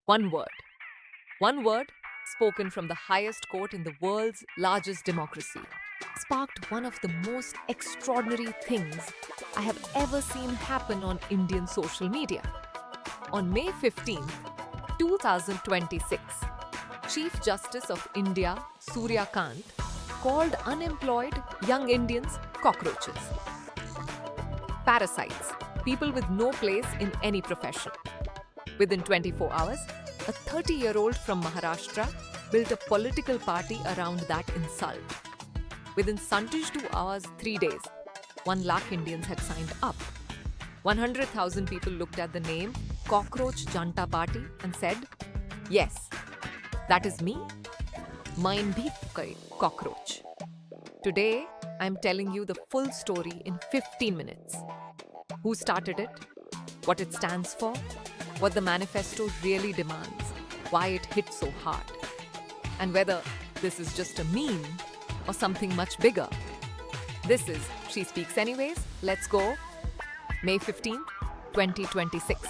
One word. One word spoken from the highest court in the world's largest democracy sparked one of the most extraordinary things I have ever seen happen on Indian social media. On May 15th, 2026, Chief Justice of India Surya Kant called unemployed young Indians cockroaches. Parasites, people with no place in any profession. Within 24 hours, a 30-year-old from Maharashtra built a political party around that insult. Within 72 hours, 3 days, 1 lakh Indians had signed up. 100,000 people looked at the name Cockroach Janta party and said, yes, that is me. Mine bhi cockroach. Today, I'm telling you the full story in 15 minutes. Who started it? What it stands for? What the manifesto really demands? Why it hit so hard? And whether this is just a meme or something much bigger. This is She Speaks Anyways. Let's go. May 15, 2026.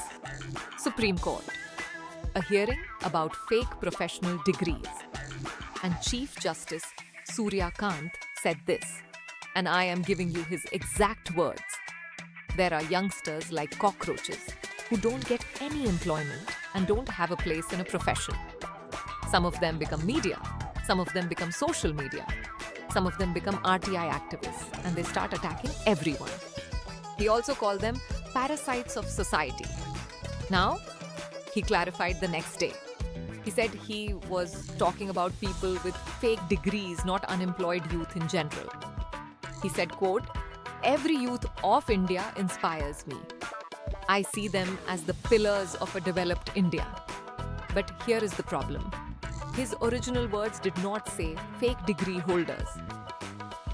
Supreme Court. A hearing about fake professional degrees. And Chief Justice Surya Kant said this, and I am giving you his exact words. There are youngsters like cockroaches who don't get any employment and don't have a place in a profession. Some of them become media. Some of them become social media. Some of them become RTI activists and they start attacking everyone. He also called them parasites of society. Now, he clarified the next day. He said he was talking about people with fake degrees, not unemployed youth in general. He said, quote, every youth of India inspires me. I see them as the pillars of a developed India. But here is the problem. His original words did not say fake degree holders.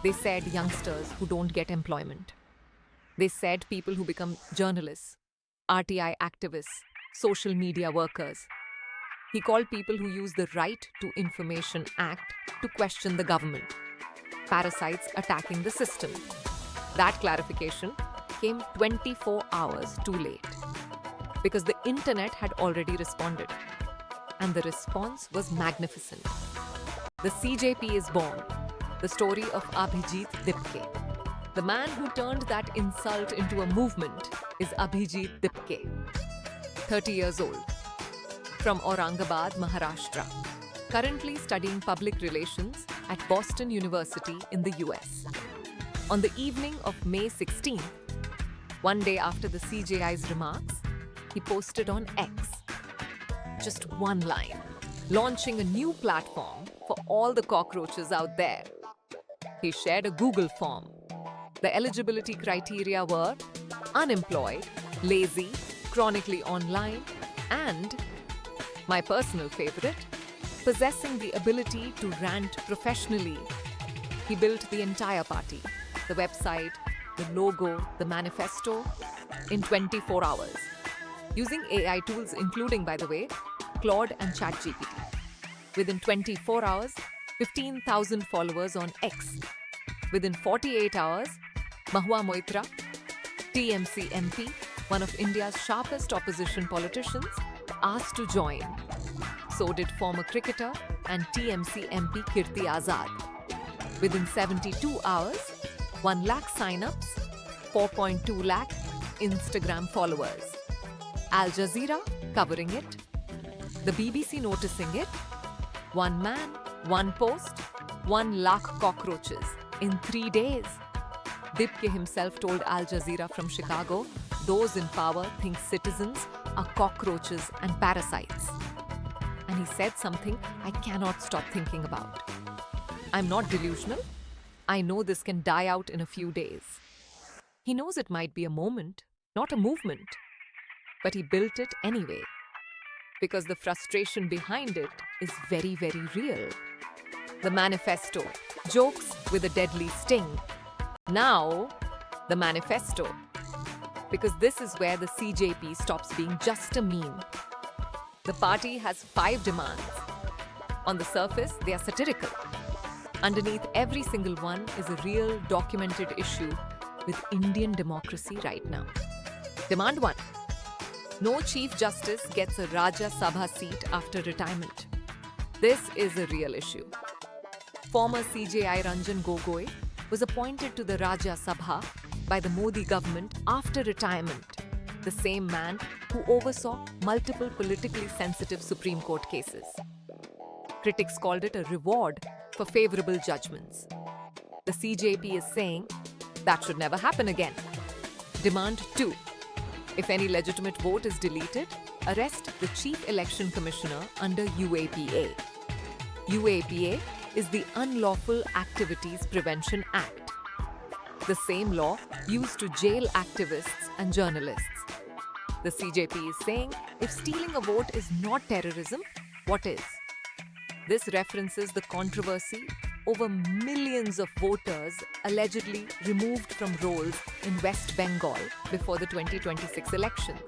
They said youngsters who don't get employment. They said people who become journalists, RTI activists, social media workers. He called people who use the Right to Information Act to question the government. Parasites attacking the system. That clarification came 24 hours too late because the internet had already responded. And the response was magnificent. The CJP is born. The story of Abhijeet Dipke. The man who turned that insult into a movement is Abhijeet Dipke, 30 years old, from Aurangabad, Maharashtra, currently studying public relations at Boston University in the US. On the evening of May 16th, one day after the CJI's remarks, he posted on X just one line, launching a new platform for all the cockroaches out there. He shared a Google form. The eligibility criteria were unemployed, lazy, chronically online, and, my personal favorite, possessing the ability to rant professionally. He built the entire party, the website, the logo, the manifesto, in 24 hours, using AI tools including, by the way, Claude and ChatGPT. Within 24 hours, 15,000 followers on X. Within 48 hours, Mahua Moitra, TMC MP, one of India's sharpest opposition politicians, asked to join. So did former cricketer and TMC MP Kirti Azad. Within 72 hours, 1 lakh sign-ups, 4.2 lakh Instagram followers. Al Jazeera covering it. The BBC noticing it. 1 man, 1 post, 1 lakh cockroaches in 3 days. Dipke himself told Al Jazeera from Chicago, those in power think citizens are cockroaches and parasites. And he said something I cannot stop thinking about. I'm not delusional. I know this can die out in a few days. He knows it might be a moment, not a movement. But he built it anyway. Because the frustration behind it is very, very real. The manifesto, jokes with a deadly sting. Now, the manifesto. Because this is where the CJP stops being just a meme. The party has 5 demands. On the surface, they are satirical. Underneath every single one is a real documented issue with Indian democracy right now. Demand 1. No Chief Justice gets a Rajya Sabha seat after retirement. This is a real issue. Former CJI Ranjan Gogoi was appointed to the Rajya Sabha by the Modi government after retirement, the same man who oversaw multiple politically sensitive Supreme Court cases. Critics called it a reward for favorable judgments. The CJP is saying that should never happen again. Demand 2. If any legitimate vote is deleted, arrest the Chief Election Commissioner under UAPA. UAPA is the Unlawful Activities Prevention Act, the same law used to jail activists and journalists. The CJP is saying if stealing a vote is not terrorism, what is? This references the controversy over millions of voters allegedly removed from rolls in West Bengal before the 2026 elections.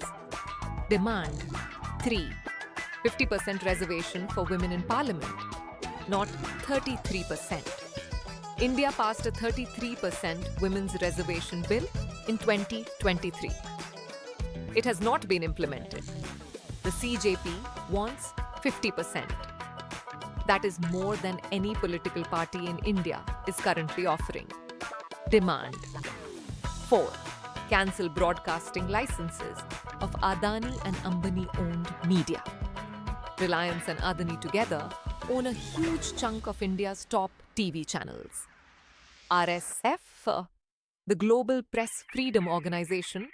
Demand 3. 50% reservation for women in parliament, not 33%. India passed a 33% women's reservation bill in 2023. It has not been implemented. The CJP wants 50%. That is more than any political party in India is currently offering. Demand 4. Cancel broadcasting licenses of Adani and Ambani owned media. Reliance and Adani together own a huge chunk of India's top TV channels. RSF, the Global Press Freedom Organization,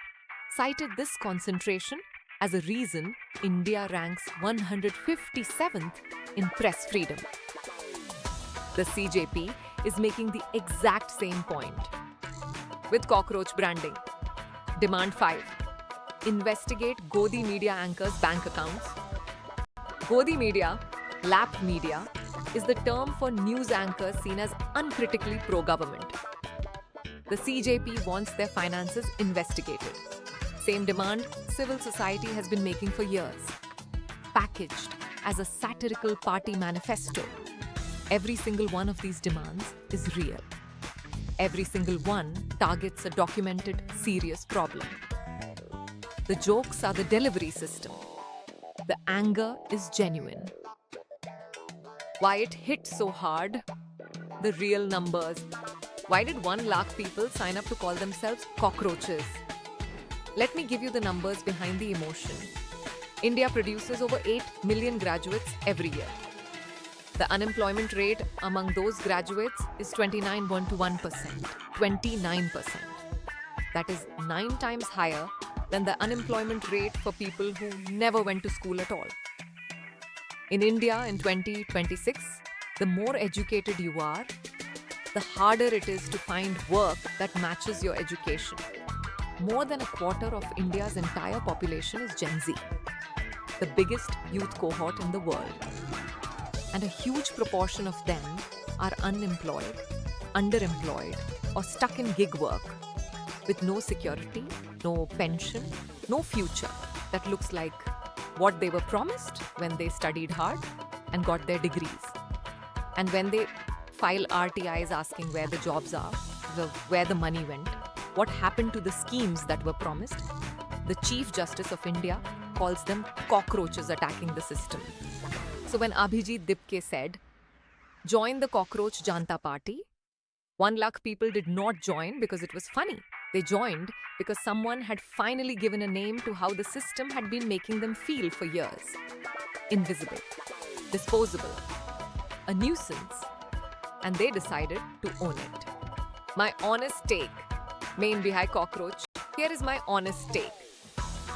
cited this concentration as a reason India ranks 157th in press freedom. The CJP is making the exact same point. With cockroach branding. Demand 5. Investigate Godi media anchors' bank accounts. Godi media, Lakh media, is the term for news anchors seen as uncritically pro-government. The CJP wants their finances investigated. Same demand civil society has been making for years. Packaged as a satirical party manifesto, every single one of these demands is real. Every single one targets a documented, serious problem. The jokes are the delivery system. The anger is genuine. Why it hit so hard? The real numbers. Why did 1 lakh people sign up to call themselves cockroaches? Let me give you the numbers behind the emotion. India produces over 8 million graduates every year. The unemployment rate among those graduates is 29.1%. 29%. That is 9 times higher than the unemployment rate for people who never went to school at all. In India in 2026, the more educated you are, the harder it is to find work that matches your education. More than a quarter of India's entire population is Gen Z, the biggest youth cohort in the world. And a huge proportion of them are unemployed, underemployed, or stuck in gig work with no security, no pension, no future that looks like what they were promised when they studied hard and got their degrees. And when they file RTIs asking where the jobs are, where the money went, what happened to the schemes that were promised, the Chief Justice of India calls them cockroaches attacking the system. So when Abhijeet Dipke said, join the Cockroach Janta party, 1 lakh people did not join because it was funny. They joined because someone had finally given a name to how the system had been making them feel for years. Invisible, disposable, a nuisance, and they decided to own it. My honest take, main behind cockroach, here is my honest take.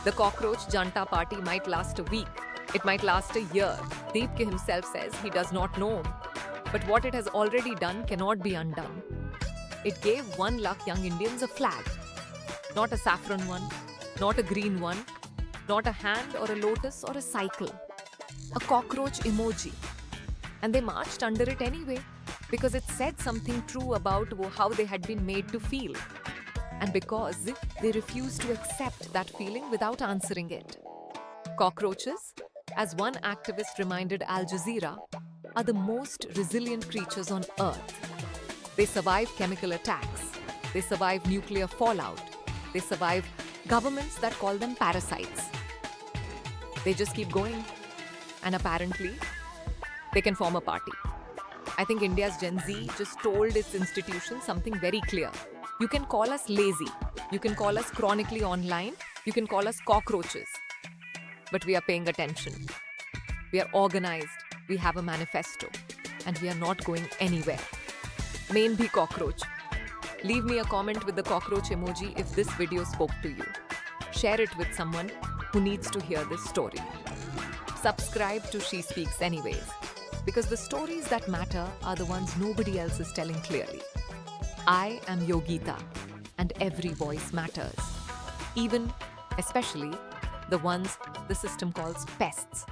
The Cockroach Janta party might last a week. It might last a year. Dipke himself says he does not know. But what it has already done cannot be undone. It gave 1 lakh young Indians a flag. Not a saffron one, not a green one, not a hand or a lotus or a cycle. A cockroach emoji. And they marched under it anyway, because it said something true about how they had been made to feel. And because they refused to accept that feeling without answering it. Cockroaches, as one activist reminded Al Jazeera, are the most resilient creatures on earth. They survive chemical attacks. They survive nuclear fallout. They survive governments that call them parasites. They just keep going. And apparently, they can form a party. I think India's Gen Z just told its institutions something very clear. You can call us lazy. You can call us chronically online. You can call us cockroaches. But we are paying attention. We are organized. We have a manifesto. And we are not going anywhere. Main bhi cockroach. Leave me a comment with the cockroach emoji if this video spoke to you. Share it with someone who needs to hear this story. Subscribe to She Speaks Anyways, because the stories that matter are the ones nobody else is telling clearly. I am Yogita, and every voice matters. Even, especially, the ones the system calls pests.